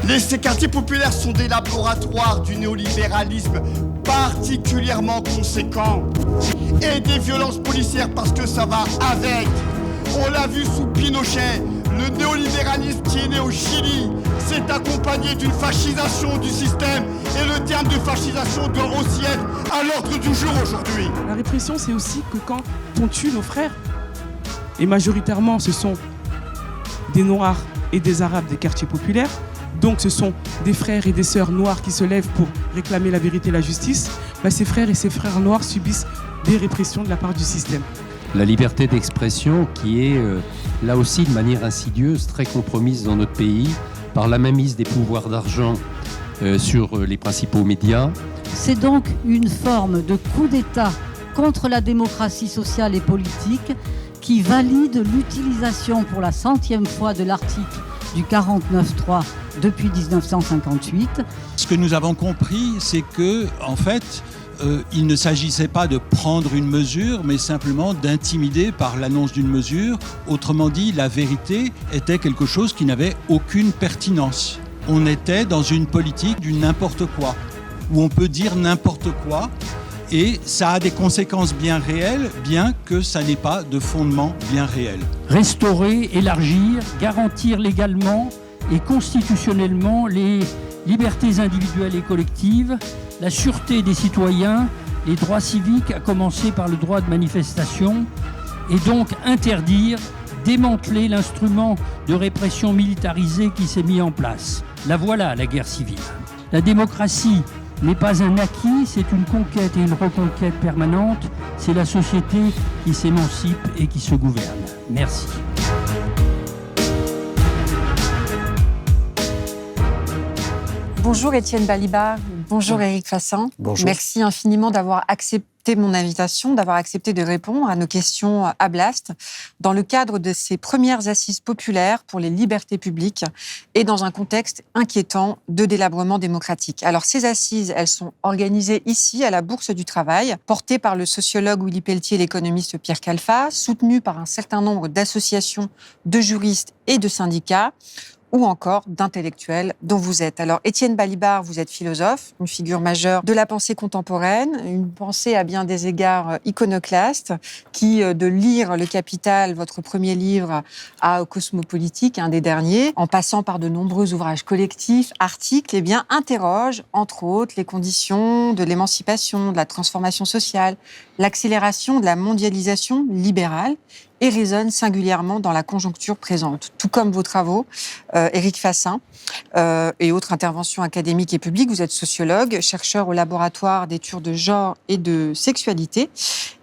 Ces quartiers populaires sont des laboratoires du néolibéralisme particulièrement conséquents et des violences policières parce que ça va avec. On l'a vu sous Pinochet, le néolibéralisme qui est né au Chili s'est accompagné d'une fascisation du système et le terme de fascisation doit aussi être à l'ordre du jour aujourd'hui. La répression, c'est aussi que quand on tue nos frères, et majoritairement ce sont des Noirs et des Arabes des quartiers populaires, donc ce sont des frères et des sœurs noirs qui se lèvent pour réclamer la vérité et la justice, ces frères et ces frères noirs subissent des répressions de la part du système. La liberté d'expression qui est là aussi de manière insidieuse, très compromise dans notre pays, par la mainmise des pouvoirs d'argent sur les principaux médias. C'est donc une forme de coup d'État contre la démocratie sociale et politique qui valide l'utilisation pour la 100e fois de l'article du 49.3 depuis 1958. Ce que nous avons compris, c'est que, en fait, il ne s'agissait pas de prendre une mesure, mais simplement d'intimider par l'annonce d'une mesure. Autrement dit, la vérité était quelque chose qui n'avait aucune pertinence. On était dans une politique du n'importe quoi, où on peut dire n'importe quoi, et ça a des conséquences bien réelles, bien que ça n'ait pas de fondement bien réel. Restaurer, élargir, garantir légalement et constitutionnellement les libertés individuelles et collectives, la sûreté des citoyens, les droits civiques, à commencer par le droit de manifestation, et donc interdire, démanteler l'instrument de répression militarisée qui s'est mis en place. La voilà, la guerre civile. La démocratie n'est pas un acquis, c'est une conquête et une reconquête permanente. C'est la société qui s'émancipe et qui se gouverne. Merci. Bonjour Étienne Balibar, bonjour Éric Fassin. Bonjour. Merci infiniment d'avoir accepté mon invitation, d'avoir accepté de répondre à nos questions à Blast dans le cadre de ces premières assises populaires pour les libertés publiques et dans un contexte inquiétant de délabrement démocratique. Alors ces assises, elles sont organisées ici à la Bourse du Travail, portées par le sociologue Willy Pelletier et l'économiste Pierre Khalfa, soutenues par un certain nombre d'associations, de juristes et de syndicats, ou encore d'intellectuels dont vous êtes. Alors, Étienne Balibar, vous êtes philosophe, une figure majeure de la pensée contemporaine, une pensée à bien des égards iconoclaste, qui, de lire Le Capital, votre premier livre, à Cosmopolitique, un des derniers, en passant par de nombreux ouvrages collectifs, articles, interroge, entre autres, les conditions de l'émancipation, de la transformation sociale, l'accélération de la mondialisation libérale, et résonne singulièrement dans la conjoncture présente. Tout comme vos travaux, Éric Fassin, et autres interventions académiques et publiques, vous êtes sociologue, chercheur au laboratoire d'études de genre et de sexualité,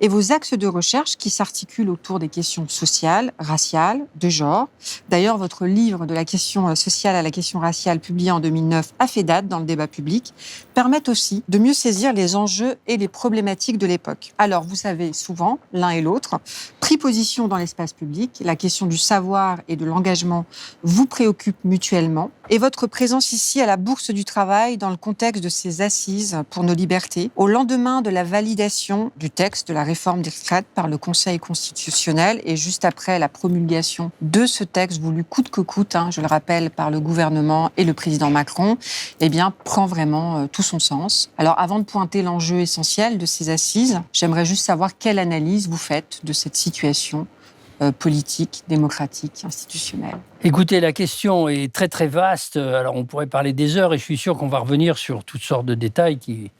et vos axes de recherche qui s'articulent autour des questions sociales, raciales, de genre. D'ailleurs, votre livre de la question sociale à la question raciale, publié en 2009, a fait date dans le débat public, permettent aussi de mieux saisir les enjeux et les problématiques de l'époque. Alors, vous savez souvent, l'un et l'autre, pris position dans l'espace public, la question du savoir et de l'engagement vous préoccupe mutuellement. Et votre présence ici à la Bourse du Travail dans le contexte de ces assises pour nos libertés, au lendemain de la validation du texte de la réforme des retraites par le Conseil constitutionnel et juste après la promulgation de ce texte voulu coûte que coûte, je le rappelle, par le gouvernement et le président Macron, prend vraiment tout son sens. Alors avant de pointer l'enjeu essentiel de ces assises, j'aimerais juste savoir quelle analyse vous faites de cette situation politique, démocratique, institutionnelle. Écoutez, la question est très très vaste. Alors on pourrait parler des heures et je suis sûr qu'on va revenir sur toutes sortes de détails qui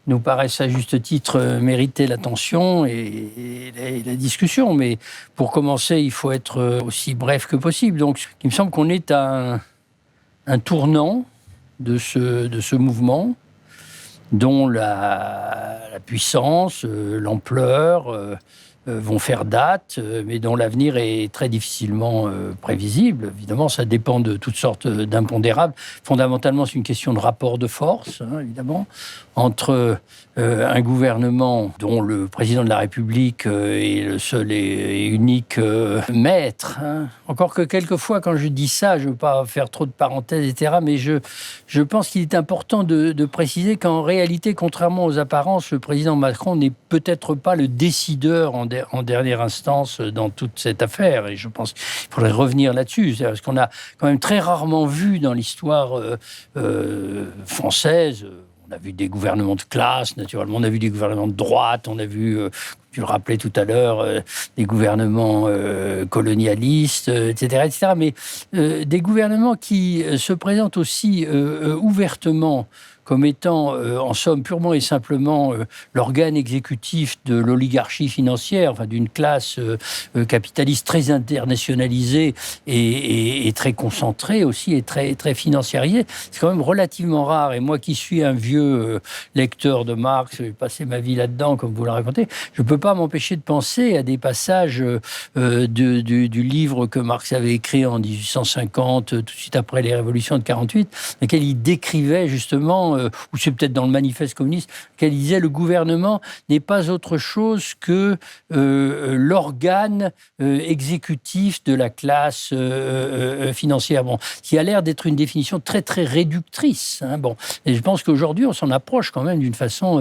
nous paraissent à juste titre mériter l'attention et la discussion. Mais pour commencer, il faut être aussi bref que possible. Donc il me semble qu'on est à un tournant de ce mouvement dont la puissance, l'ampleur vont faire date, mais dont l'avenir est très difficilement prévisible. Évidemment, ça dépend de toutes sortes d'impondérables. Fondamentalement, c'est une question de rapport de force, évidemment, entre un gouvernement dont le président de la République est le seul et unique maître. Encore que quelquefois, quand je dis ça, je ne veux pas faire trop de parenthèses, etc., mais je pense qu'il est important de préciser qu'en réalité, contrairement aux apparences, le président Macron n'est peut-être pas le décideur en en dernière instance dans toute cette affaire. Et je pense qu'il faudrait revenir là-dessus. Parce qu'on a quand même très rarement vu dans l'histoire française... On a vu des gouvernements de classe, naturellement. On a vu des gouvernements de droite. On a vu, tu le rappelais tout à l'heure, des gouvernements colonialistes, etc., etc. Mais des gouvernements qui se présentent aussi ouvertement comme étant, en somme, purement et simplement l'organe exécutif de l'oligarchie financière, enfin, d'une classe capitaliste très internationalisée et très concentrée aussi, et très, très financiarisée. C'est quand même relativement rare. Et moi qui suis un vieux lecteur de Marx, j'ai passé ma vie là-dedans, comme vous le racontez, je ne peux pas m'empêcher de penser à des passages du livre que Marx avait écrit en 1850, tout de suite après les révolutions de 48, dans lequel il décrivait justement ou c'est peut-être dans le manifeste communiste, qu'elle disait le gouvernement n'est pas autre chose que l'organe exécutif de la classe financière. Bon, qui a l'air d'être une définition très très réductrice. Hein, bon, et je pense qu'aujourd'hui on s'en approche quand même d'une façon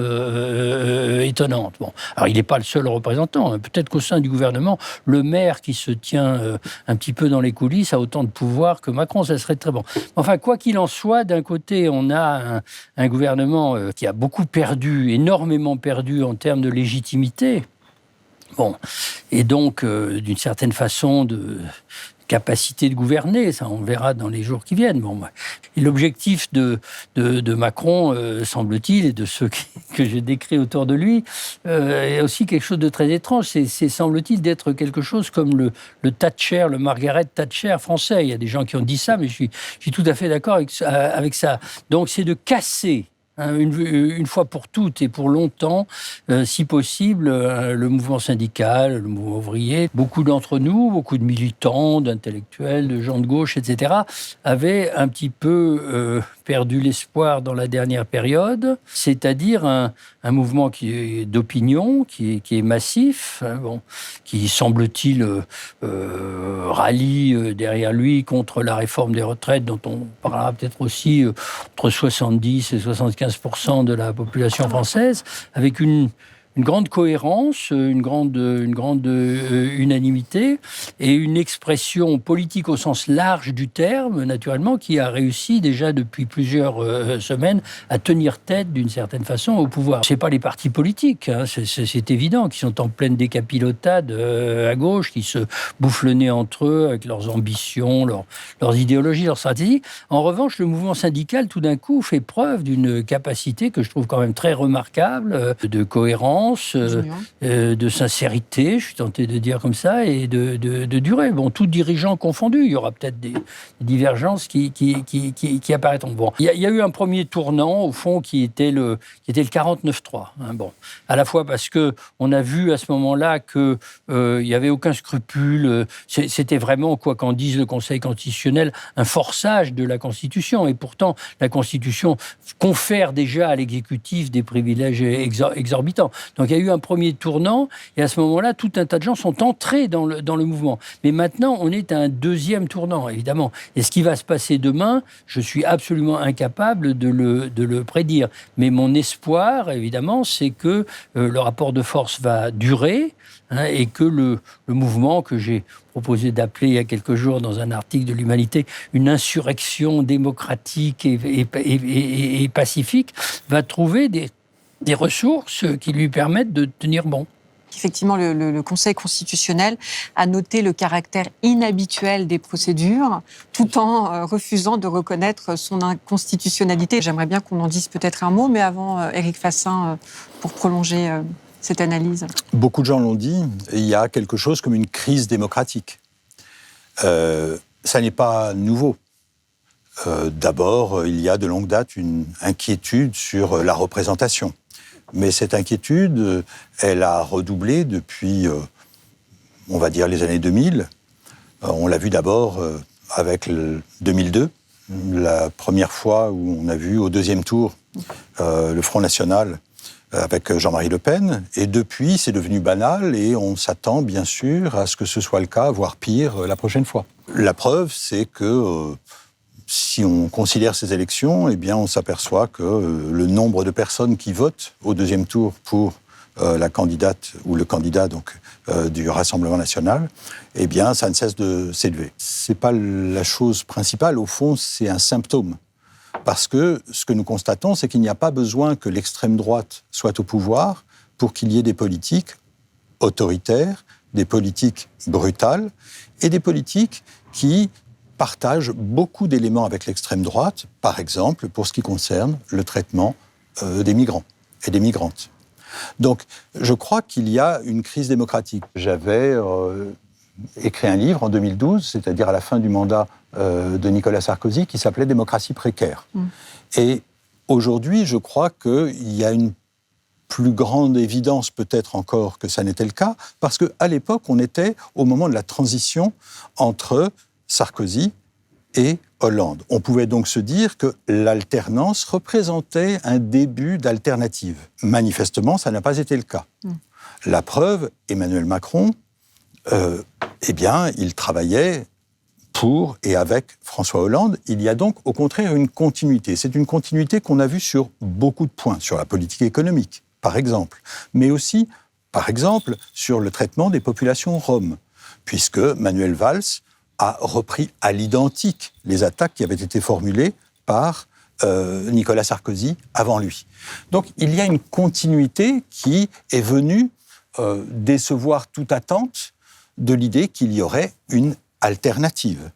étonnante. Bon, alors il n'est pas le seul représentant. Hein. Peut-être qu'au sein du gouvernement, le maire qui se tient un petit peu dans les coulisses a autant de pouvoir que Macron. Ça serait très bon. Enfin, quoi qu'il en soit, d'un côté on a un gouvernement qui a beaucoup perdu, énormément perdu en termes de légitimité. Bon, et donc, d'une certaine façon, de capacité de gouverner, ça on verra dans les jours qui viennent. Bon, et l'objectif de Macron, semble-t-il, et de ceux que j'ai décrits autour de lui, est aussi quelque chose de très étrange. C'est semble-t-il, d'être quelque chose comme le Thatcher, le Margaret Thatcher français. Il y a des gens qui ont dit ça, mais je suis tout à fait d'accord avec ça. Donc, c'est de casser une fois pour toutes et pour longtemps, si possible, le mouvement syndical, le mouvement ouvrier. Beaucoup d'entre nous, beaucoup de militants, d'intellectuels, de gens de gauche, etc., avaient un petit peu perdu l'espoir dans la dernière période, c'est-à-dire un mouvement qui est d'opinion, qui est massif, hein, bon, qui, semble-t-il, rallie derrière lui contre la réforme des retraites, dont on parlera peut-être aussi, entre 70 et 75% de la population française, avec une grande cohérence, une grande unanimité et une expression politique au sens large du terme, naturellement, qui a réussi déjà depuis plusieurs semaines à tenir tête, d'une certaine façon, au pouvoir. C'est pas les partis politiques, hein, c'est évident, qui sont en pleine décapilotade à gauche, qui se bouffent le nez entre eux avec leurs ambitions, leurs idéologies, leurs stratégies. En revanche, le mouvement syndical, tout d'un coup, fait preuve d'une capacité que je trouve quand même très remarquable, de cohérence, de sincérité, je suis tenté de dire comme ça, et de durée. Bon, tous dirigeants confondus, il y aura peut-être des divergences qui apparaîtront. Bon, il y a eu un premier tournant, au fond, qui était le 49-3. Hein, bon, à la fois parce que on a vu à ce moment-là que il y avait aucun scrupule. C'était vraiment, quoi qu'en dise le Conseil constitutionnel, un forçage de la Constitution. Et pourtant, la Constitution confère déjà à l'exécutif des privilèges exorbitants. Donc il y a eu un premier tournant, et à ce moment-là, tout un tas de gens sont entrés dans le mouvement. Mais maintenant, on est à un deuxième tournant, évidemment. Et ce qui va se passer demain, je suis absolument incapable de le prédire. Mais mon espoir, évidemment, c'est que le rapport de force va durer, hein, et que le mouvement que j'ai proposé d'appeler il y a quelques jours dans un article de l'Humanité une insurrection démocratique et pacifique va trouver des ressources qui lui permettent de tenir bon. Effectivement, le Conseil constitutionnel a noté le caractère inhabituel des procédures, tout en refusant de reconnaître son inconstitutionnalité. J'aimerais bien qu'on en dise peut-être un mot, mais avant, Éric Fassin, pour prolonger cette analyse. Beaucoup de gens l'ont dit, il y a quelque chose comme une crise démocratique. Ça n'est pas nouveau. D'abord, il y a de longue date une inquiétude sur la représentation. Mais cette inquiétude, elle a redoublé depuis, on va dire, les années 2000. On l'a vu d'abord avec le 2002, la première fois où on a vu au deuxième tour le Front National avec Jean-Marie Le Pen. Et depuis, c'est devenu banal et on s'attend bien sûr à ce que ce soit le cas, voire pire, la prochaine fois. La preuve, c'est que si on considère ces élections, eh bien, on s'aperçoit que le nombre de personnes qui votent au deuxième tour pour la candidate ou le candidat du Rassemblement national, eh bien, ça ne cesse de s'élever. C'est pas la chose principale. Au fond, c'est un symptôme. Parce que ce que nous constatons, c'est qu'il n'y a pas besoin que l'extrême droite soit au pouvoir pour qu'il y ait des politiques autoritaires, des politiques brutales et des politiques qui partagent beaucoup d'éléments avec l'extrême droite, par exemple pour ce qui concerne le traitement des migrants et des migrantes. Donc, je crois qu'il y a une crise démocratique. J'avais écrit un livre en 2012, c'est-à-dire à la fin du mandat de Nicolas Sarkozy, qui s'appelait « Démocratie précaire ». Et aujourd'hui, je crois qu'il y a une plus grande évidence peut-être encore que ça n'était le cas, parce qu'à l'époque, on était au moment de la transition entre Sarkozy et Hollande. On pouvait donc se dire que l'alternance représentait un début d'alternative. Manifestement, ça n'a pas été le cas. La preuve, Emmanuel Macron, eh bien, il travaillait pour et avec François Hollande. Il y a donc, au contraire, une continuité. C'est une continuité qu'on a vue sur beaucoup de points, sur la politique économique, par exemple, mais aussi, par exemple, sur le traitement des populations roms, puisque Manuel Valls a repris à l'identique les attaques qui avaient été formulées par Nicolas Sarkozy avant lui. Donc, il y a une continuité qui est venue décevoir toute attente de l'idée qu'il y aurait une alternative.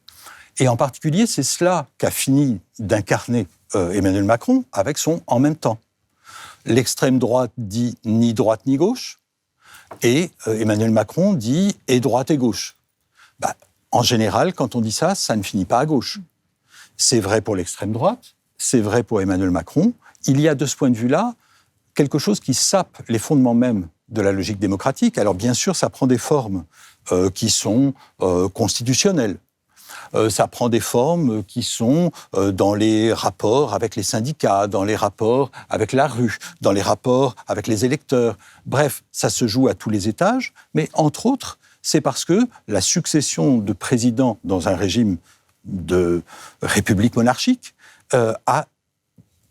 Et en particulier, c'est cela qu'a fini d'incarner Emmanuel Macron avec son « en même temps ». L'extrême droite dit ni droite ni gauche, et Emmanuel Macron dit et droite et gauche. En général, quand on dit ça, ça ne finit pas à gauche. C'est vrai pour l'extrême droite, c'est vrai pour Emmanuel Macron. Il y a de ce point de vue-là quelque chose qui sape les fondements même de la logique démocratique. Alors bien sûr, ça prend des formes qui sont constitutionnelles. Ça prend des formes qui sont dans les rapports avec les syndicats, dans les rapports avec la rue, dans les rapports avec les électeurs. Bref, ça se joue à tous les étages, mais entre autres, c'est parce que la succession de présidents dans un régime de république monarchique a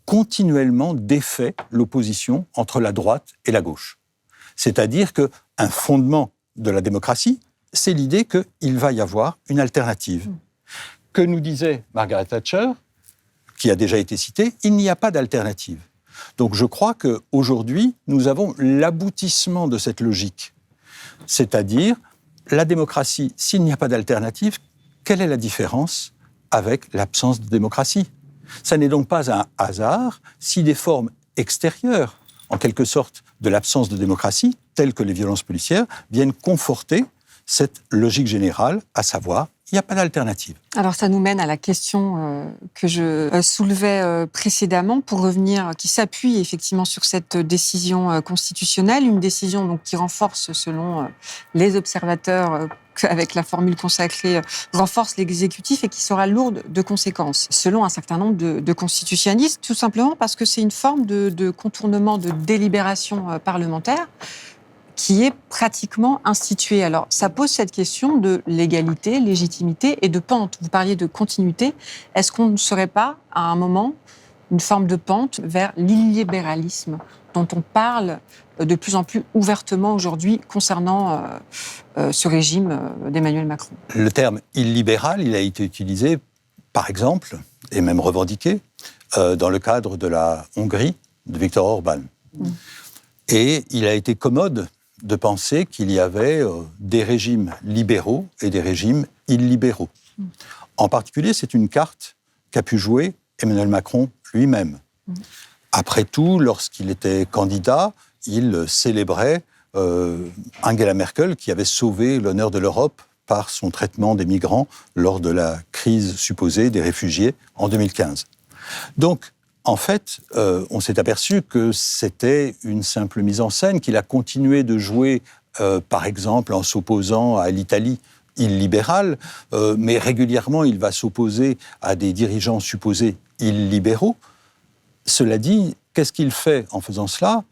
continuellement défait l'opposition entre la droite et la gauche. C'est-à-dire qu'un fondement de la démocratie, c'est l'idée qu'il va y avoir une alternative. Que nous disait Margaret Thatcher, qui a déjà été citée, il n'y a pas d'alternative. Donc je crois qu'aujourd'hui, nous avons l'aboutissement de cette logique. C'est-à-dire, la démocratie, s'il n'y a pas d'alternative, quelle est la différence avec l'absence de démocratie ? Ça n'est donc pas un hasard si des formes extérieures, en quelque sorte, de l'absence de démocratie, telles que les violences policières, viennent conforter cette logique générale, à savoir, il n'y a pas d'alternative. Alors ça nous mène à la question que je soulevais précédemment pour revenir, qui s'appuie effectivement sur cette décision constitutionnelle, une décision donc qui renforce, selon les observateurs, avec la formule consacrée, renforce l'exécutif et qui sera lourde de conséquences, selon un certain nombre de constitutionnalistes, tout simplement parce que c'est une forme de contournement de délibération parlementaire qui est pratiquement instituée. Alors, ça pose cette question de légalité, légitimité et de pente. Vous parliez de continuité. Est-ce qu'on ne serait pas, à un moment, une forme de pente vers l'illibéralisme dont on parle de plus en plus ouvertement aujourd'hui concernant ce régime d'Emmanuel Macron? Le terme illibéral, il a été utilisé, par exemple, et même revendiqué, dans le cadre de la Hongrie de Viktor Orban. Et il a été commode de penser qu'il y avait des régimes libéraux et des régimes illibéraux. En particulier, c'est une carte qu'a pu jouer Emmanuel Macron lui-même. Après tout, lorsqu'il était candidat, il célébrait Angela Merkel qui avait sauvé l'honneur de l'Europe par son traitement des migrants lors de la crise supposée des réfugiés en 2015. Donc, en fait, on s'est aperçu que c'était une simple mise en scène, qu'il a continué de jouer, par exemple, en s'opposant à l'Italie illibérale, mais régulièrement, il va s'opposer à des dirigeants supposés illibéraux. Cela dit, qu'est-ce qu'il fait en faisant cela ?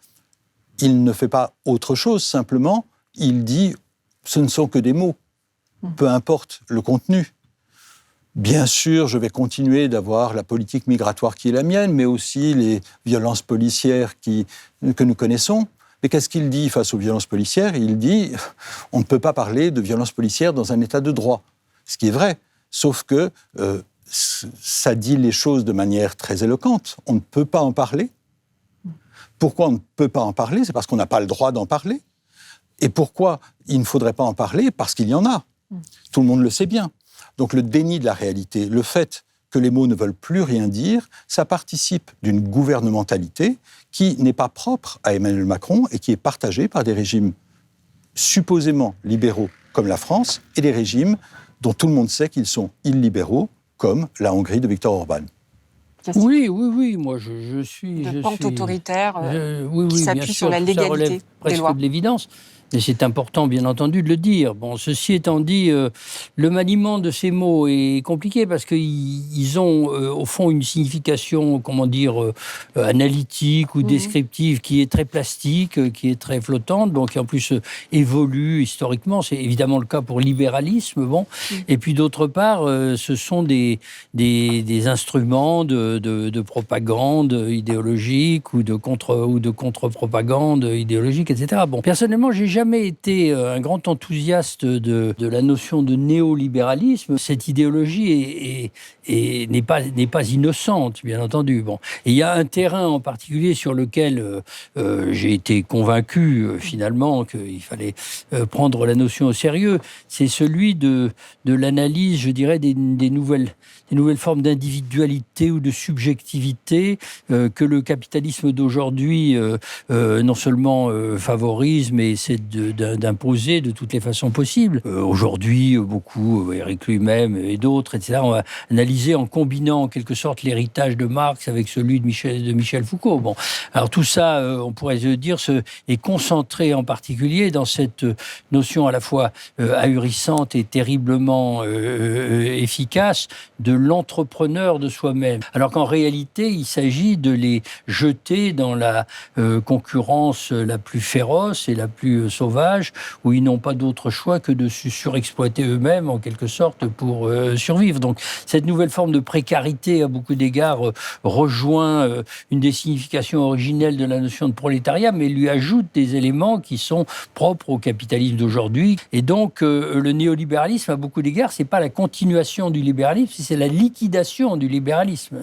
Il ne fait pas autre chose, simplement, il dit « ce ne sont que des mots, peu importe le contenu ». Bien sûr, je vais continuer d'avoir la politique migratoire qui est la mienne, mais aussi les violences policières que nous connaissons. Mais qu'est-ce qu'il dit face aux violences policières? Il dit on ne peut pas parler de violences policières dans un état de droit. Ce qui est vrai, sauf que ça dit les choses de manière très éloquente. On ne peut pas en parler. Pourquoi on ne peut pas en parler? C'est parce qu'on n'a pas le droit d'en parler. Et pourquoi il ne faudrait pas en parler? Parce qu'il y en a. Tout le monde le sait bien. Donc le déni de la réalité, le fait que les mots ne veulent plus rien dire, ça participe d'une gouvernementalité qui n'est pas propre à Emmanuel Macron et qui est partagée par des régimes supposément libéraux comme la France et des régimes dont tout le monde sait qu'ils sont illibéraux comme la Hongrie de Viktor Orban. Oui, moi je suis... De pente autoritaire oui, qui s'appuie sur la légalité des lois. De l'évidence. Et c'est important, bien entendu, de le dire. Bon, ceci étant dit, le maniement de ces mots est compliqué parce qu'ils ont, au fond, une signification, analytique ou descriptive qui est très plastique, qui est très flottante, bon, qui en plus évolue historiquement. C'est évidemment le cas pour le libéralisme. Bon. Et puis, d'autre part, ce sont des instruments de propagande idéologique ou de contre-propagande idéologique, etc. Bon, personnellement, j'ai jamais été un grand enthousiaste de la notion de néolibéralisme. Cette idéologie n'est pas innocente, bien entendu. Bon. Et il y a un terrain en particulier sur lequel j'ai été convaincu, finalement, qu'il fallait prendre la notion au sérieux. C'est celui de l'analyse, je dirais, des nouvelles formes d'individualité ou de subjectivité que le capitalisme d'aujourd'hui non seulement favorise, mais essaie d'imposer de toutes les façons possibles. Aujourd'hui, beaucoup, Eric lui-même et d'autres, etc., on va analyser en combinant en quelque sorte l'héritage de Marx avec celui de Michel Foucault. Bon. Alors tout ça, on pourrait dire, est concentré en particulier dans cette notion à la fois ahurissante et terriblement efficace de l'entrepreneur de soi-même. Alors qu'en réalité, il s'agit de les jeter dans la concurrence la plus féroce et la plus sauvage, où ils n'ont pas d'autre choix que de se surexploiter eux-mêmes, en quelque sorte, pour survivre. Donc, cette nouvelle forme de précarité, à beaucoup d'égards, rejoint une des significations originelles de la notion de prolétariat, mais lui ajoute des éléments qui sont propres au capitalisme d'aujourd'hui. Et donc, le néolibéralisme, à beaucoup d'égards, c'est pas la continuation du libéralisme, c'est la liquidation du libéralisme,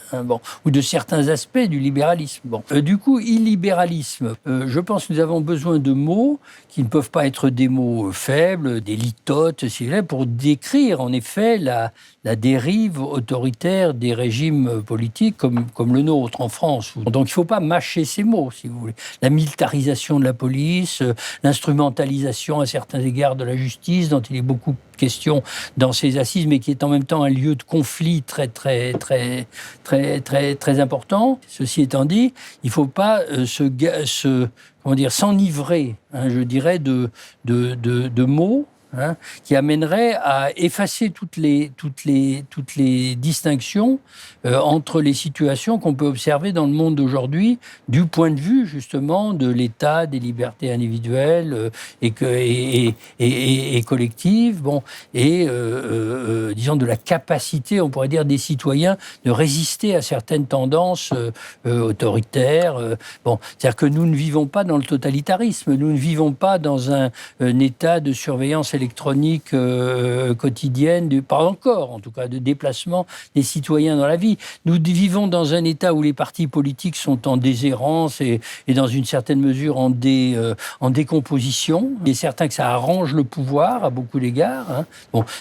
ou de certains aspects du libéralisme. Bon. Du coup, illibéralisme, je pense que nous avons besoin de mots qui ne peuvent pas être des mots faibles, des litotes, si vous voulez, pour décrire en effet la dérive autoritaire des régimes politiques comme le nôtre en France. Donc il ne faut pas mâcher ces mots, si vous voulez. La militarisation de la police, l'instrumentalisation à certains égards de la justice, dont il est beaucoup question dans ces assises, mais qui est en même temps un lieu de conflit très important. Ceci étant dit, il ne faut pas s'enivrer, je dirais, de mots qui amènerait à effacer toutes les distinctions entre les situations qu'on peut observer dans le monde d'aujourd'hui, du point de vue justement de l'État, des libertés individuelles et collectives, disons de la capacité, on pourrait dire, des citoyens de résister à certaines tendances autoritaires. C'est-à-dire que nous ne vivons pas dans le totalitarisme, nous ne vivons pas dans un état de surveillance électronique quotidienne, pas encore en tout cas, de déplacement des citoyens dans la vie. Nous vivons dans un état où les partis politiques sont en déshérence et dans une certaine mesure en décomposition. Il est certain que ça arrange le pouvoir à beaucoup d'égards.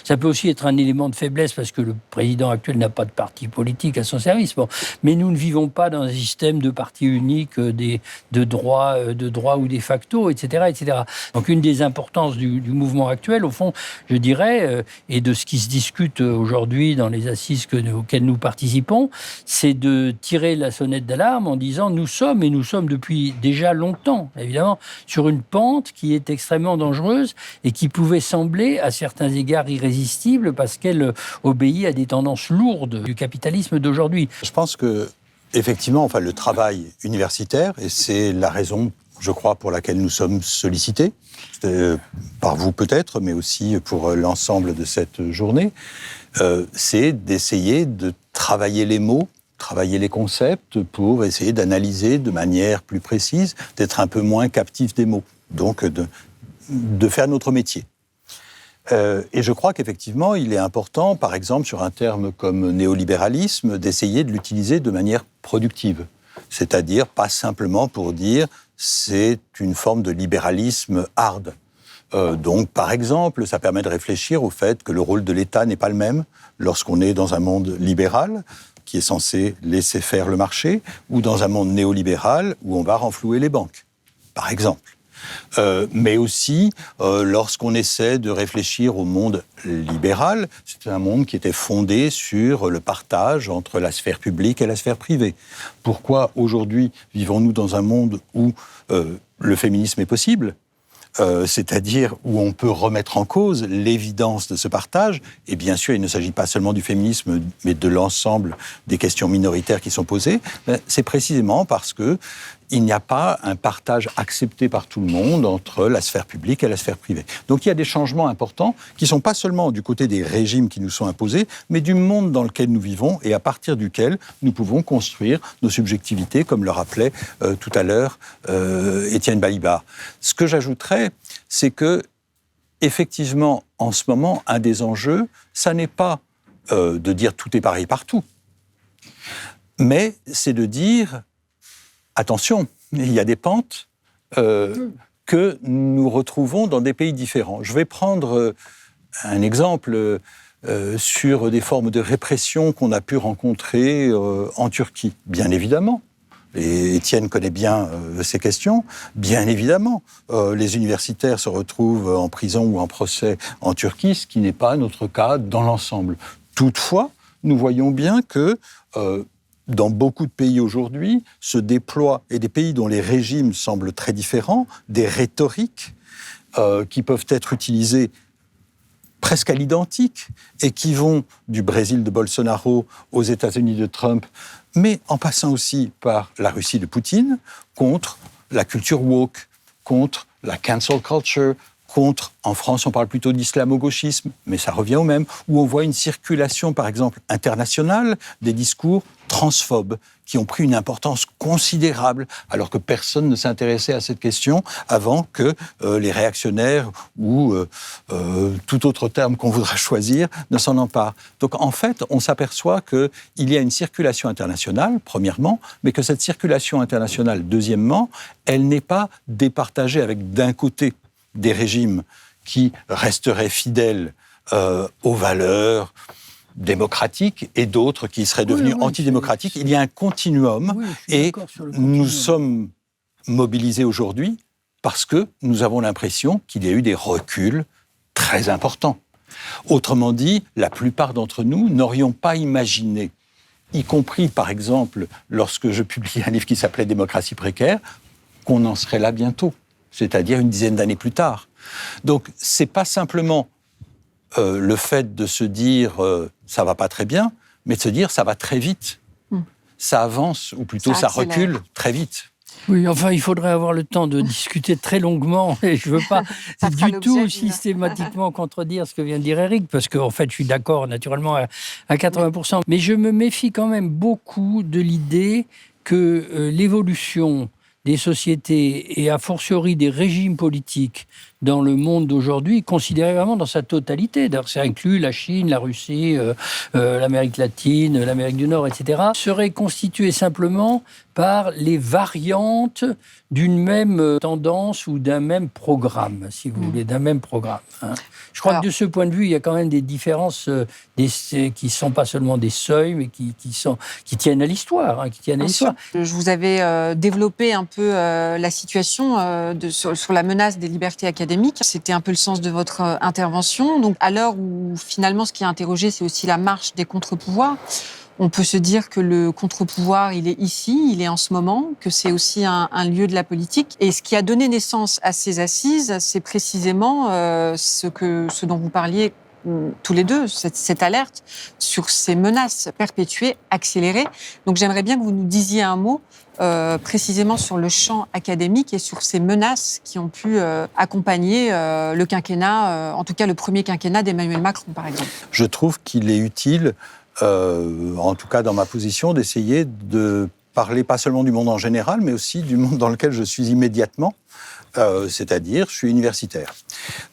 Ça peut aussi être un élément de faiblesse parce que le président actuel n'a pas de parti politique à son service. Mais nous ne vivons pas dans un système de partis uniques, de droit ou de facto, etc., etc. Donc une des importances du mouvement actuel, au fond, je dirais, et de ce qui se discute aujourd'hui dans les assises auxquelles nous participons, c'est de tirer la sonnette d'alarme en disant nous sommes depuis déjà longtemps, évidemment, sur une pente qui est extrêmement dangereuse et qui pouvait sembler, à certains égards, irrésistible parce qu'elle obéit à des tendances lourdes du capitalisme d'aujourd'hui. Je pense que, effectivement, le travail universitaire, et c'est la raison, je crois, pour laquelle nous sommes sollicités, par vous peut-être, mais aussi pour l'ensemble de cette journée, c'est d'essayer de travailler les mots travailler les concepts, pour essayer d'analyser de manière plus précise, d'être un peu moins captif des mots, donc de faire notre métier. Et je crois qu'effectivement, il est important, par exemple, sur un terme comme néolibéralisme, d'essayer de l'utiliser de manière productive. C'est-à-dire pas simplement pour dire c'est une forme de libéralisme hard. Donc, par exemple, ça permet de réfléchir au fait que le rôle de l'État n'est pas le même lorsqu'on est dans un monde libéral, qui est censé laisser faire le marché, ou dans un monde néolibéral où on va renflouer les banques, par exemple. Mais aussi, lorsqu'on essaie de réfléchir au monde libéral, c'est un monde qui était fondé sur le partage entre la sphère publique et la sphère privée. Pourquoi aujourd'hui vivons-nous dans un monde où le féminisme est possible ? C'est-à-dire où on peut remettre en cause l'évidence de ce partage. Et bien sûr, il ne s'agit pas seulement du féminisme, mais de l'ensemble des questions minoritaires qui sont posées. C'est précisément parce que il n'y a pas un partage accepté par tout le monde entre la sphère publique et la sphère privée. Donc il y a des changements importants qui ne sont pas seulement du côté des régimes qui nous sont imposés, mais du monde dans lequel nous vivons et à partir duquel nous pouvons construire nos subjectivités, comme le rappelait tout à l'heure Étienne Balibar. Ce que j'ajouterais, c'est que, effectivement, en ce moment, un des enjeux, ça n'est pas de dire tout est pareil partout, mais c'est de dire attention, il y a des pentes que nous retrouvons dans des pays différents. Je vais prendre un exemple sur des formes de répression qu'on a pu rencontrer en Turquie. Bien évidemment, et Étienne connaît bien ces questions, bien évidemment, les universitaires se retrouvent en prison ou en procès en Turquie, ce qui n'est pas notre cas dans l'ensemble. Toutefois, nous voyons bien que dans beaucoup de pays aujourd'hui, se déploient, et des pays dont les régimes semblent très différents, des rhétoriques qui peuvent être utilisées presque à l'identique et qui vont du Brésil de Bolsonaro aux États-Unis de Trump, mais en passant aussi par la Russie de Poutine, contre la culture woke, contre la cancel culture, contre, en France, on parle plutôt d'islamo-gauchisme, mais ça revient au même, où on voit une circulation, par exemple, internationale des discours transphobes qui ont pris une importance considérable, alors que personne ne s'intéressait à cette question avant que les réactionnaires ou tout autre terme qu'on voudra choisir ne s'en emparent. Donc, en fait, on s'aperçoit qu'il y a une circulation internationale, premièrement, mais que cette circulation internationale, deuxièmement, elle n'est pas départagée avec, d'un côté, des régimes qui resteraient fidèles aux valeurs démocratiques et d'autres qui seraient devenus antidémocratiques. Il y a un continuum et nous sommes mobilisés aujourd'hui parce que nous avons l'impression qu'il y a eu des reculs très importants. Autrement dit, la plupart d'entre nous n'aurions pas imaginé, y compris par exemple lorsque je publiais un livre qui s'appelait « Démocratie précaire », qu'on en serait là bientôt. C'est-à-dire une dizaine d'années plus tard. Donc, c'est pas simplement le fait de se dire ça va pas très bien, mais de se dire ça va très vite. Ça avance, ou plutôt ça recule très vite. Oui, enfin, il faudrait avoir le temps de discuter très longuement, et je ne veux pas du tout systématiquement contredire ce que vient de dire Éric, parce qu'en fait, je suis d'accord naturellement à 80%, mais je me méfie quand même beaucoup de l'idée que l'évolution des sociétés et a fortiori des régimes politiques dans le monde d'aujourd'hui, considéré vraiment dans sa totalité, d'ailleurs ça inclut la Chine, la Russie, l'Amérique latine, l'Amérique du Nord, etc., serait constitué simplement par les variantes d'une même tendance ou d'un même programme, si vous voulez, d'un même programme. Hein. Je crois que de ce point de vue, il y a quand même des différences qui ne sont pas seulement des seuils, mais qui tiennent à l'histoire. Hein, qui tiennent à l'histoire. Je vous avais développé un peu la situation sur la menace des libertés académiques. C'était un peu le sens de votre intervention. Donc, à l'heure où finalement, ce qui est interrogé, c'est aussi la marche des contre-pouvoirs. On peut se dire que le contre-pouvoir, il est ici, il est en ce moment, que c'est aussi un lieu de la politique. Et ce qui a donné naissance à ces assises, c'est précisément ce dont vous parliez tous les deux, cette alerte sur ces menaces perpétuées, accélérées. Donc j'aimerais bien que vous nous disiez un mot précisément sur le champ académique et sur ces menaces qui ont pu accompagner le quinquennat, en tout cas le premier quinquennat d'Emmanuel Macron, par exemple. Je trouve qu'il est utile en tout cas dans ma position, d'essayer de parler pas seulement du monde en général, mais aussi du monde dans lequel je suis immédiatement, c'est-à-dire je suis universitaire.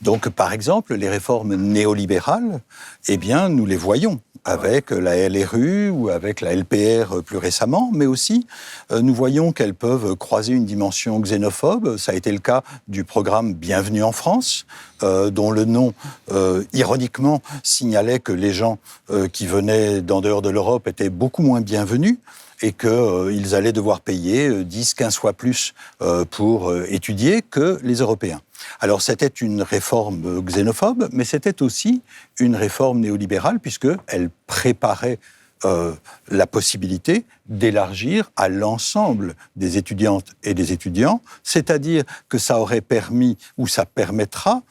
Donc, par exemple, les réformes néolibérales, eh bien, nous les voyons avec la LRU ou avec la LPR plus récemment, mais aussi nous voyons qu'elles peuvent croiser une dimension xénophobe. Ça a été le cas du programme Bienvenue en France, dont le nom, ironiquement, signalait que les gens qui venaient d'en dehors de l'Europe étaient beaucoup moins bienvenus et qu'ils allaient devoir payer 10-15 fois plus pour étudier que les Européens. Alors c'était une réforme xénophobe, mais c'était aussi une réforme néolibérale, puisqu'elle préparait la possibilité d'élargir à l'ensemble des étudiantes et des étudiants, c'est-à-dire que ça aurait permis, ou ça permettra,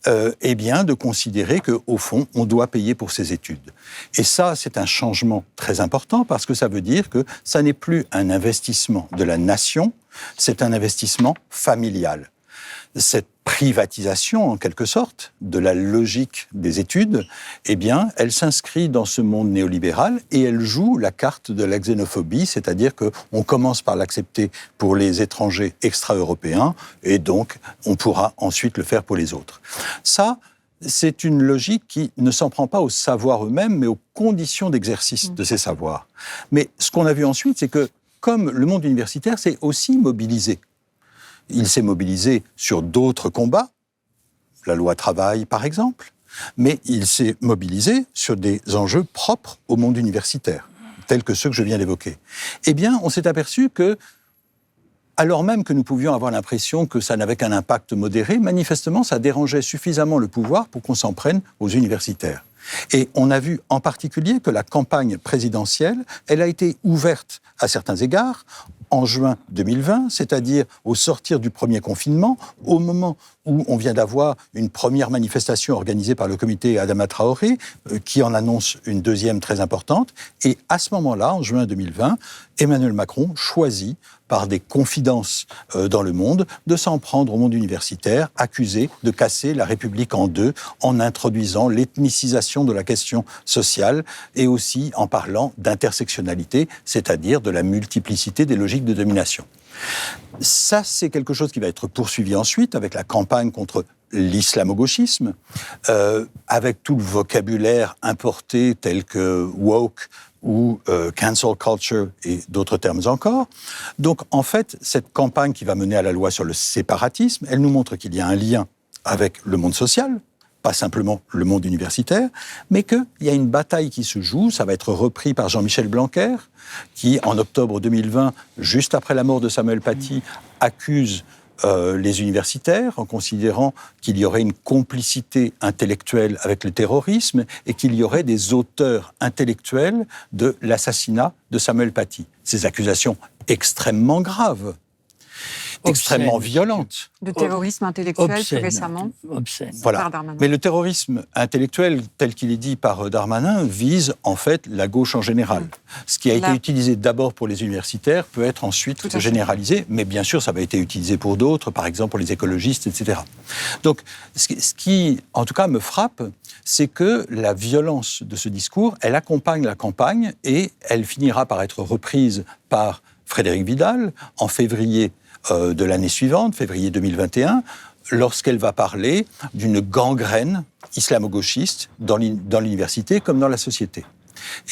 eh bien, de considérer qu'au fond, on doit payer pour ses études. Et ça, c'est un changement très important, parce que ça veut dire que ça n'est plus un investissement de la nation, c'est un investissement familial. Cette privatisation, en quelque sorte, de la logique des études, eh bien, elle s'inscrit dans ce monde néolibéral et elle joue la carte de la xénophobie, c'est-à-dire qu'on commence par l'accepter pour les étrangers extra-européens et donc on pourra ensuite le faire pour les autres. Ça, c'est une logique qui ne s'en prend pas aux savoirs eux-mêmes, mais aux conditions d'exercice de ces savoirs. Mais ce qu'on a vu ensuite, c'est que comme le monde universitaire s'est aussi mobilisé, il s'est mobilisé sur d'autres combats, la loi travail par exemple, mais il s'est mobilisé sur des enjeux propres au monde universitaire, tels que ceux que je viens d'évoquer. Eh bien, on s'est aperçu que, alors même que nous pouvions avoir l'impression que ça n'avait qu'un impact modéré, manifestement, ça dérangeait suffisamment le pouvoir pour qu'on s'en prenne aux universitaires. Et on a vu en particulier que la campagne présidentielle, elle a été ouverte à certains égards en juin 2020, c'est-à-dire au sortir du premier confinement, au moment où on vient d'avoir une première manifestation organisée par le comité Adama Traoré, qui en annonce une deuxième très importante. Et à ce moment-là, en juin 2020, Emmanuel Macron choisit, par des confidences dans le monde, de s'en prendre au monde universitaire, accusé de casser la République en deux, en introduisant l'ethnicisation de la question sociale et aussi en parlant d'intersectionnalité, c'est-à-dire de la multiplicité des logiques de domination. Ça, c'est quelque chose qui va être poursuivi ensuite avec la campagne contre l'islamo-gauchisme, avec tout le vocabulaire importé tel que woke ou cancel culture et d'autres termes encore. Donc, en fait, cette campagne qui va mener à la loi sur le séparatisme, elle nous montre qu'il y a un lien avec le monde social, pas simplement le monde universitaire, mais qu'il y a une bataille qui se joue. Ça va être repris par Jean-Michel Blanquer, qui, en octobre 2020, juste après la mort de Samuel Paty, accuse les universitaires en considérant qu'il y aurait une complicité intellectuelle avec le terrorisme et qu'il y aurait des auteurs intellectuels de l'assassinat de Samuel Paty. Ces accusations extrêmement graves, extrêmement violentes. De terrorisme intellectuel, Obscène. plus récemment. Obscène. Voilà. Par Darmanin. Mais le terrorisme intellectuel, tel qu'il est dit par Darmanin, vise en fait la gauche en général. Ce qui a été utilisé d'abord pour les universitaires peut être ensuite généralisé, mais bien sûr, ça va être utilisé pour d'autres, par exemple pour les écologistes, etc. Donc, ce qui, en tout cas, me frappe, c'est que la violence de ce discours, elle accompagne la campagne et elle finira par être reprise par Frédérique Vidal en février de l'année suivante, février 2021, lorsqu'elle va parler d'une gangrène islamo-gauchiste dans l'université comme dans la société.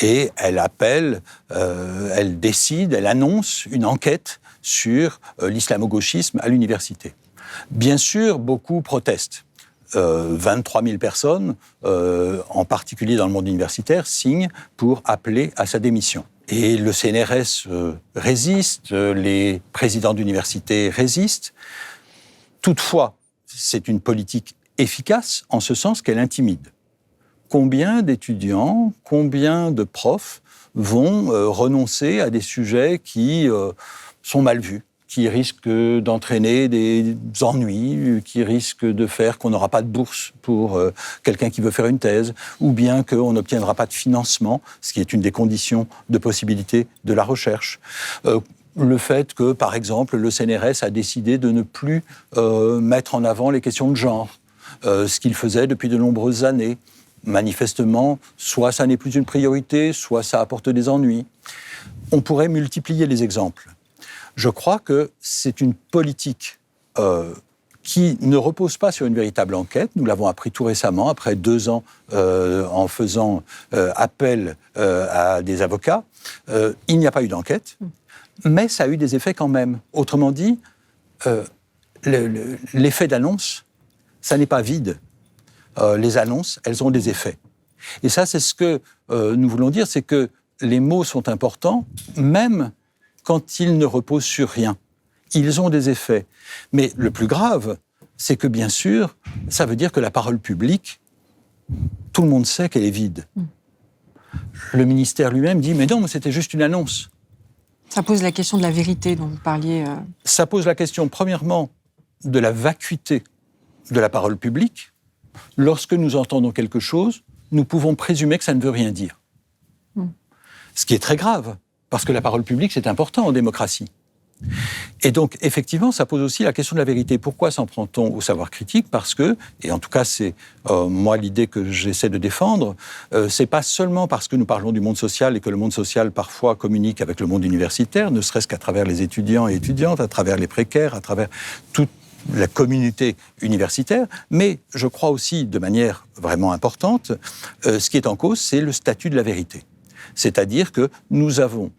Et elle appelle, elle décide, elle annonce une enquête sur l'islamo-gauchisme à l'université. Bien sûr, beaucoup protestent. 23 000 personnes, en particulier dans le monde universitaire, signent pour appeler à sa démission. Et le CNRS résiste, les présidents d'université résistent. Toutefois, c'est une politique efficace en ce sens qu'elle intimide. Combien d'étudiants, combien de profs vont renoncer à des sujets qui sont mal vus, qui risquent d'entraîner des ennuis, qui risquent de faire qu'on n'aura pas de bourse pour quelqu'un qui veut faire une thèse, ou bien qu'on n'obtiendra pas de financement, ce qui est une des conditions de possibilité de la recherche. Le fait que, par exemple, le CNRS a décidé de ne plus mettre en avant les questions de genre, ce qu'il faisait depuis de nombreuses années. manifestement, soit ça n'est plus une priorité, soit ça apporte des ennuis. On pourrait multiplier les exemples. Je crois que c'est une politique qui ne repose pas sur une véritable enquête. Nous l'avons appris tout récemment, après 2 ans en faisant appel à des avocats. Il n'y a pas eu d'enquête, mais ça a eu des effets quand même. Autrement dit, l'effet d'annonce, ça n'est pas vide. Les annonces, elles ont des effets. Et ça, c'est ce que nous voulons dire, c'est que les mots sont importants, même quand ils ne reposent sur rien. Ils ont des effets. Mais le plus grave, c'est que, bien sûr, ça veut dire que la parole publique, tout le monde sait qu'elle est vide. Le ministère lui-même dit « mais non, c'était juste une annonce ». Ça pose la question de la vérité dont vous parliez. Ça pose la question, premièrement, de la vacuité de la parole publique. Lorsque nous entendons quelque chose, nous pouvons présumer que ça ne veut rien dire. Ce qui est très grave, parce que la parole publique, c'est important en démocratie. Et donc, effectivement, ça pose aussi la question de la vérité. Pourquoi s'en prend-on au savoir critique ? Parce que, et en tout cas, c'est moi l'idée que j'essaie de défendre, c'est pas seulement parce que nous parlons du monde social et que le monde social parfois communique avec le monde universitaire, ne serait-ce qu'à travers les étudiants et étudiantes, à travers les précaires, à travers toute la communauté universitaire, mais je crois aussi, de manière vraiment importante, ce qui est en cause, c'est le statut de la vérité. C'est-à-dire que nous avons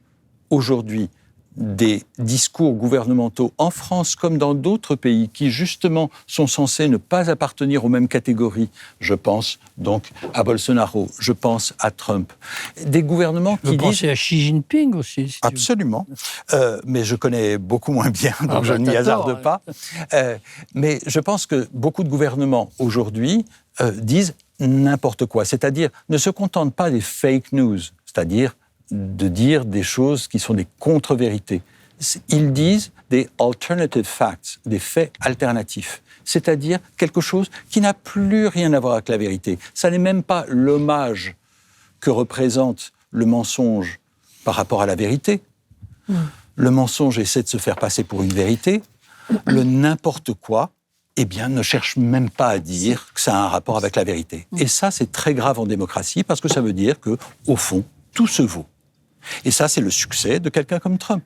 aujourd'hui des discours gouvernementaux en France comme dans d'autres pays qui justement sont censés ne pas appartenir aux mêmes catégories. Je pense donc à Bolsonaro, je pense à Trump. Des gouvernements qui disent... Vous pensez à Xi Jinping aussi, si Absolument, mais je connais beaucoup moins bien, donc je n'y hasarde pas. Mais je pense que beaucoup de gouvernements aujourd'hui disent n'importe quoi, c'est-à-dire ne se contentent pas des fake news, c'est-à-dire de dire des choses qui sont des contre-vérités. Ils disent des alternative facts, des faits alternatifs, c'est-à-dire quelque chose qui n'a plus rien à voir avec la vérité. Ça n'est même pas l'hommage que représente le mensonge par rapport à la vérité. Le mensonge essaie de se faire passer pour une vérité. Le n'importe quoi, eh bien, ne cherche même pas à dire que ça a un rapport avec la vérité. Et ça, c'est très grave en démocratie parce que ça veut dire que, au fond, tout se vaut. Et ça, c'est le succès de quelqu'un comme Trump.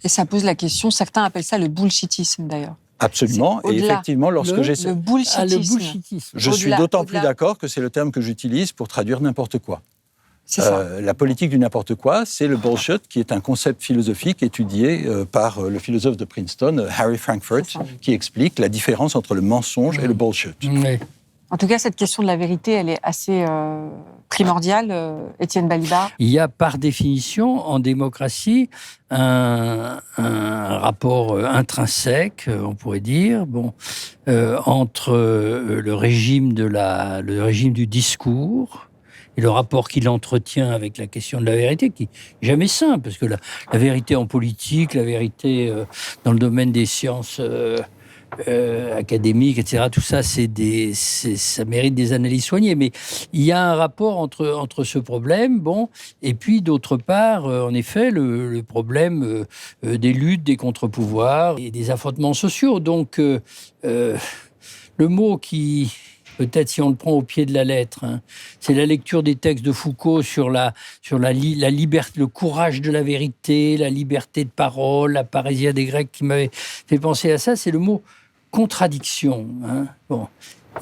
Et ça pose la question, certains appellent ça le bullshitisme d'ailleurs. Absolument, et effectivement, lorsque j'essaie... Le bullshitisme. Je suis d'autant plus d'accord que c'est le terme que j'utilise pour traduire n'importe quoi. C'est ça. La politique du n'importe quoi, c'est le bullshit, qui est un concept philosophique étudié par le philosophe de Princeton, Harry Frankfurt, qui explique la différence entre le mensonge et le bullshit. Oui. En tout cas, cette question de la vérité, elle est assez primordiale, Étienne Balibar. Il y a par définition, en démocratie, un rapport intrinsèque, on pourrait dire, entre le régime du discours et le rapport qu'il entretient avec la question de la vérité, qui n'est jamais simple, parce que la vérité en politique, la vérité dans le domaine des sciences... académiques, etc. Tout ça, ça mérite des analyses soignées. Mais il y a un rapport entre ce problème, et puis d'autre part, en effet, le problème des luttes, des contre-pouvoirs et des affrontements sociaux. Donc, le mot qui... Peut-être si on le prend au pied de la lettre, c'est la lecture des textes de Foucault sur la liberté, le courage de la vérité, la liberté de parole, la parésia des Grecs qui m'avait fait penser à ça, c'est le mot contradiction.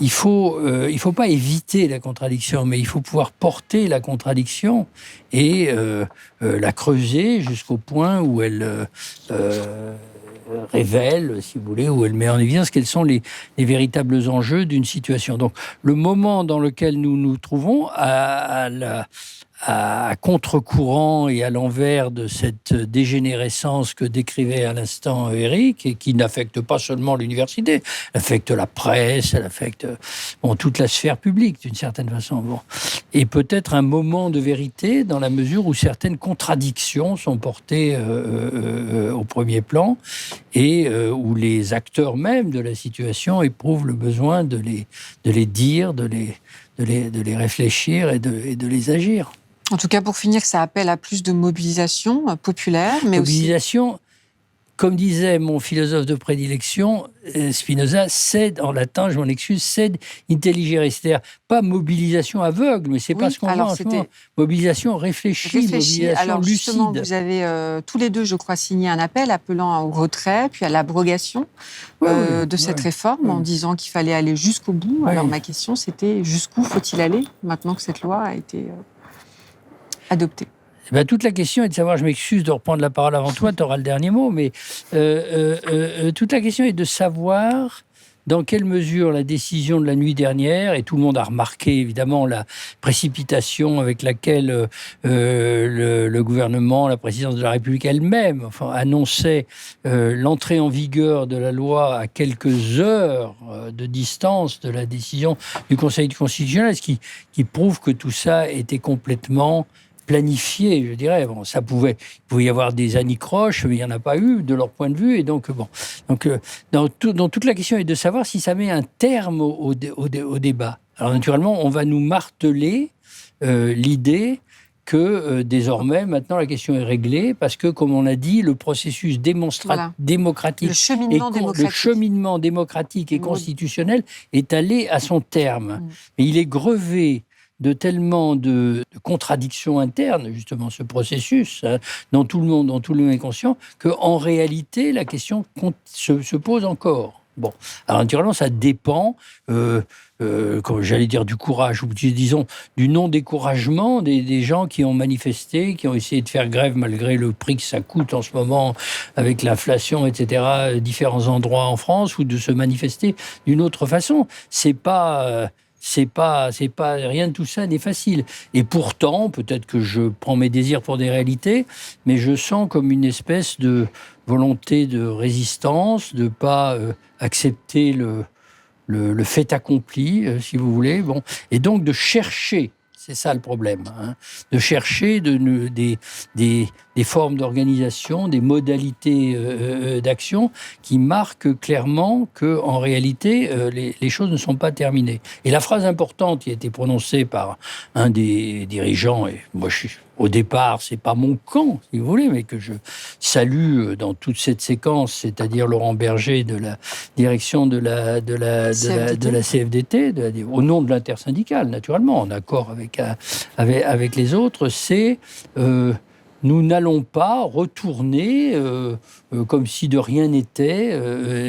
Il faut pas éviter la contradiction, mais il faut pouvoir porter la contradiction et la creuser jusqu'au point où elle révèle, si vous voulez, où elle met en évidence quels sont les véritables enjeux d'une situation. Donc, le moment dans lequel nous nous trouvons à contre-courant et à l'envers de cette dégénérescence que décrivait à l'instant Éric, et qui n'affecte pas seulement l'université, elle affecte la presse, elle affecte toute la sphère publique, d'une certaine façon. Et peut-être un moment de vérité dans la mesure où certaines contradictions sont portées au premier plan et où les acteurs même de la situation éprouvent le besoin de les dire, de les réfléchir et de les agir. En tout cas, pour finir, ça appelle à plus de mobilisation populaire, mais mobilisation comme disait mon philosophe de prédilection, Spinoza, sed, en latin, je m'en excuse, sed intelligere, c'est-à-dire pas mobilisation aveugle, mais c'est pas ce qu'on voit en ce moment. Mobilisation réfléchie, mobilisation alors, justement, lucide. vous avez tous les deux, je crois, signé un appel appelant au retrait, puis à l'abrogation de cette réforme, en disant qu'il fallait aller jusqu'au bout. Alors ma question, c'était jusqu'où faut-il aller, maintenant que cette loi a été adoptée? Toute la question est de savoir, je m'excuse de reprendre la parole avant toi, tu auras le dernier mot, mais toute la question est de savoir dans quelle mesure la décision de la nuit dernière, et tout le monde a remarqué évidemment la précipitation avec laquelle le gouvernement, la présidence de la République elle-même, annonçait l'entrée en vigueur de la loi à quelques heures de distance de la décision du Conseil constitutionnel, ce qui prouve que tout ça était complètement planifié, je dirais. Bon, il pouvait y avoir des anicroches, mais il n'y en a pas eu de leur point de vue. Et donc, dans toute la question est de savoir si ça met un terme au débat. Alors, naturellement, on va nous marteler l'idée que désormais, maintenant, la question est réglée parce que, comme on a dit, le processus démocratique, le cheminement démocratique et constitutionnel est allé à son terme. Mais il est grevé de tellement de contradictions internes, justement, ce processus, dont tout le monde est conscient, qu'en réalité, la question se pose encore. Bon, alors naturellement, ça dépend, comme j'allais dire, du courage, ou disons, du non-découragement des gens qui ont manifesté, qui ont essayé de faire grève malgré le prix que ça coûte en ce moment, avec l'inflation, etc., différents endroits en France, ou de se manifester d'une autre façon. C'est pas rien de tout ça n'est facile. Et pourtant, peut-être que je prends mes désirs pour des réalités, mais je sens comme une espèce de volonté de résistance, de pas accepter le fait accompli, si vous voulez. Bon, et donc de chercher. C'est ça le problème, de chercher des formes d'organisation, des modalités d'action qui marquent clairement qu'en réalité, les choses ne sont pas terminées. Et la phrase importante qui a été prononcée par un des dirigeants, et moi au départ, c'est pas mon camp, si vous voulez, mais que je salue dans toute cette séquence, c'est-à-dire Laurent Berger de la direction de la CFDT, au nom de l'intersyndicale, naturellement, en accord avec les autres, c'est nous n'allons pas retourner, comme si de rien n'était,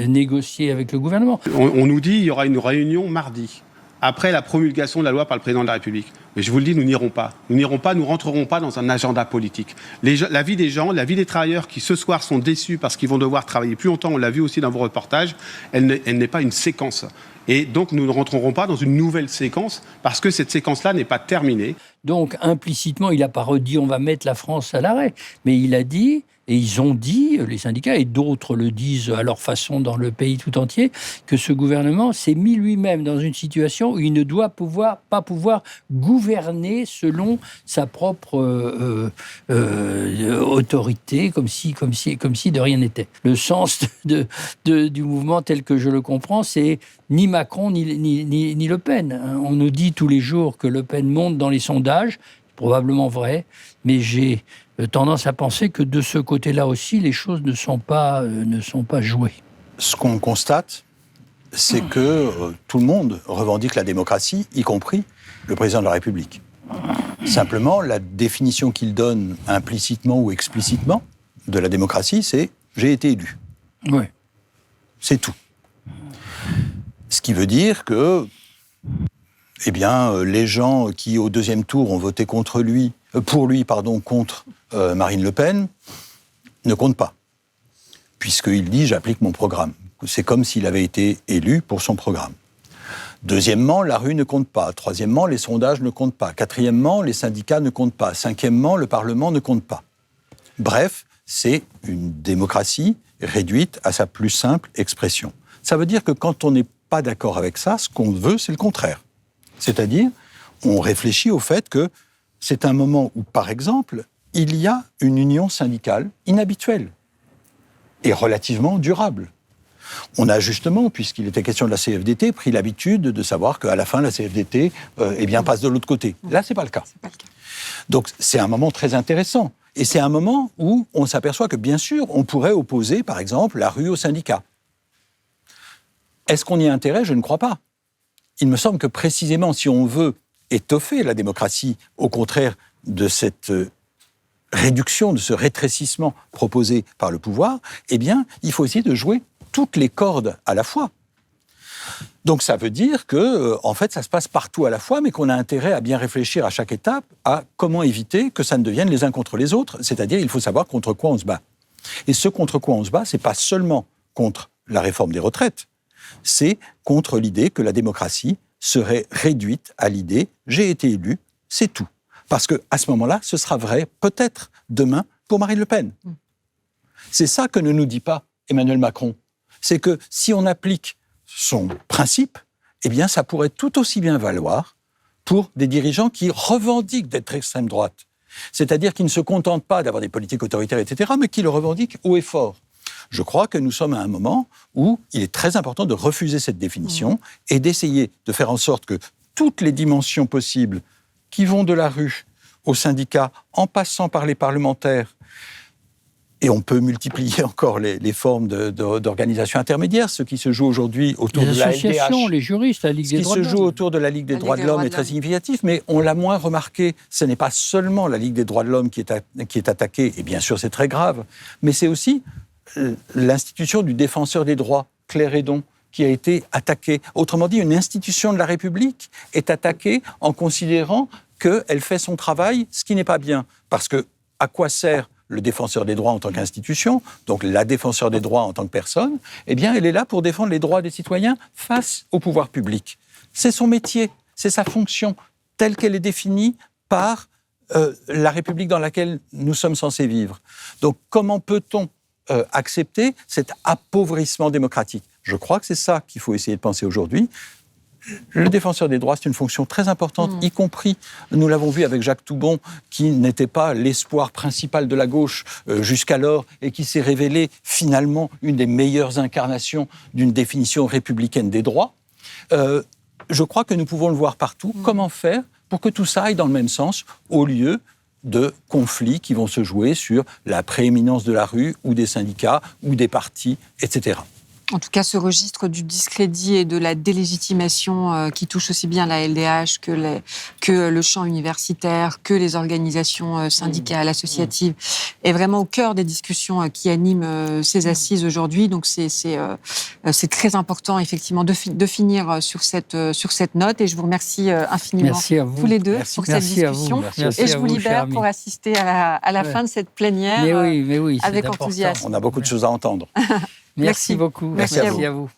négocier avec le gouvernement. On nous dit qu'il y aura une réunion mardi, après la promulgation de la loi par le président de la République. Mais je vous le dis, nous n'irons pas. Nous rentrerons pas dans un agenda politique. La vie des gens, la vie des travailleurs qui ce soir sont déçus parce qu'ils vont devoir travailler plus longtemps, on l'a vu aussi dans vos reportages, elle n'est pas une séquence. Et donc nous ne rentrerons pas dans une nouvelle séquence parce que cette séquence-là n'est pas terminée. Donc implicitement, il n'a pas redit on va mettre la France à l'arrêt, mais il a dit, et ils ont dit, les syndicats, et d'autres le disent à leur façon dans le pays tout entier, que ce gouvernement s'est mis lui-même dans une situation où il ne doit pas pouvoir gouverner selon sa propre autorité, comme si de rien n'était. Le sens du mouvement tel que je le comprends, c'est ni Macron ni Le Pen. On nous dit tous les jours que Le Pen monte dans les sondages, probablement vrai, mais j'ai tendance à penser que de ce côté-là aussi, les choses ne sont pas jouées. Ce qu'on constate, c'est que tout le monde revendique la démocratie, y compris le président de la République. Simplement, la définition qu'il donne implicitement ou explicitement de la démocratie, c'est « j'ai été élu ». Oui. C'est tout. Ce qui veut dire que les gens qui, au deuxième tour, ont voté contre Marine Le Pen, ne comptent pas. Puisqu'il dit « j'applique mon programme ». C'est comme s'il avait été élu pour son programme. Deuxièmement, la rue ne compte pas. Troisièmement, les sondages ne comptent pas. Quatrièmement, les syndicats ne comptent pas. Cinquièmement, le Parlement ne compte pas. Bref, c'est une démocratie réduite à sa plus simple expression. Ça veut dire que quand on n'est pas d'accord avec ça, ce qu'on veut, c'est le contraire. C'est-à-dire, on réfléchit au fait que c'est un moment où, par exemple, il y a une union syndicale inhabituelle et relativement durable. On a justement, puisqu'il était question de la CFDT, pris l'habitude de savoir qu'à la fin, la CFDT passe de l'autre côté. Là, c'est pas le cas. Donc, c'est un moment très intéressant. Et c'est un moment où on s'aperçoit que, bien sûr, on pourrait opposer, par exemple, la rue aux syndicats. Est-ce qu'on y a intérêt ? Je ne crois pas. Il me semble que, précisément, si on veut étoffer la démocratie, au contraire de cette réduction, de ce rétrécissement proposé par le pouvoir, eh bien, il faut essayer de jouer toutes les cordes à la fois. Donc ça veut dire que, en fait, ça se passe partout à la fois, mais qu'on a intérêt à bien réfléchir à chaque étape à comment éviter que ça ne devienne les uns contre les autres. C'est-à-dire, il faut savoir contre quoi on se bat. Et ce contre quoi on se bat, c'est pas seulement contre la réforme des retraites, c'est contre l'idée que la démocratie serait réduite à l'idée « j'ai été élu, c'est tout ». Parce qu'à ce moment-là, ce sera vrai, peut-être, demain, pour Marine Le Pen. C'est ça que ne nous dit pas Emmanuel Macron. C'est que si on applique son principe, eh bien, ça pourrait tout aussi bien valoir pour des dirigeants qui revendiquent d'être extrême droite. C'est-à-dire qui ne se contentent pas d'avoir des politiques autoritaires, etc., mais qui le revendiquent haut et fort. Je crois que nous sommes à un moment où il est très important de refuser cette définition et d'essayer de faire en sorte que toutes les dimensions possibles qui vont de la rue aux syndicats, en passant par les parlementaires, et on peut multiplier encore les formes d'organisation intermédiaire, ce qui se joue aujourd'hui autour de la LDH. Les associations, les juristes, la Ligue des droits de l'homme. Ce qui se joue autour de la Ligue des droits de l'homme est très significatif, mais on l'a moins remarqué. Ce n'est pas seulement la Ligue des droits de l'homme qui est attaquée, et bien sûr c'est très grave, mais c'est aussi l'institution du défenseur des droits, Claire Hédon, qui a été attaquée. Autrement dit, une institution de la République est attaquée en considérant qu'elle fait son travail, ce qui n'est pas bien. Parce que à quoi sert le défenseur des droits en tant qu'institution, donc la défenseur des droits en tant que personne? Eh bien, elle est là pour défendre les droits des citoyens face au pouvoir public. C'est son métier, c'est sa fonction, telle qu'elle est définie par la République dans laquelle nous sommes censés vivre. Donc, comment peut-on accepter cet appauvrissement démocratique? Je crois que c'est ça qu'il faut essayer de penser aujourd'hui. Le défenseur des droits, c'est une fonction très importante, y compris, nous l'avons vu avec Jacques Toubon, qui n'était pas l'espoir principal de la gauche jusqu'alors et qui s'est révélé finalement une des meilleures incarnations d'une définition républicaine des droits. Je crois que nous pouvons le voir partout. Comment faire pour que tout ça aille dans le même sens, au lieu de conflits qui vont se jouer sur la prééminence de la rue ou des syndicats ou des partis, etc. En tout cas, ce registre du discrédit et de la délégitimation qui touche aussi bien la LDH que le champ universitaire, que les organisations syndicales, associatives, est vraiment au cœur des discussions qui animent ces assises aujourd'hui. Donc, c'est très important, effectivement, de finir sur cette note. Et je vous remercie infiniment tous les deux pour cette discussion. Et je vous libère pour assister à la fin de cette plénière mais oui, avec enthousiasme. On a beaucoup de choses à entendre. Merci beaucoup. Merci à vous.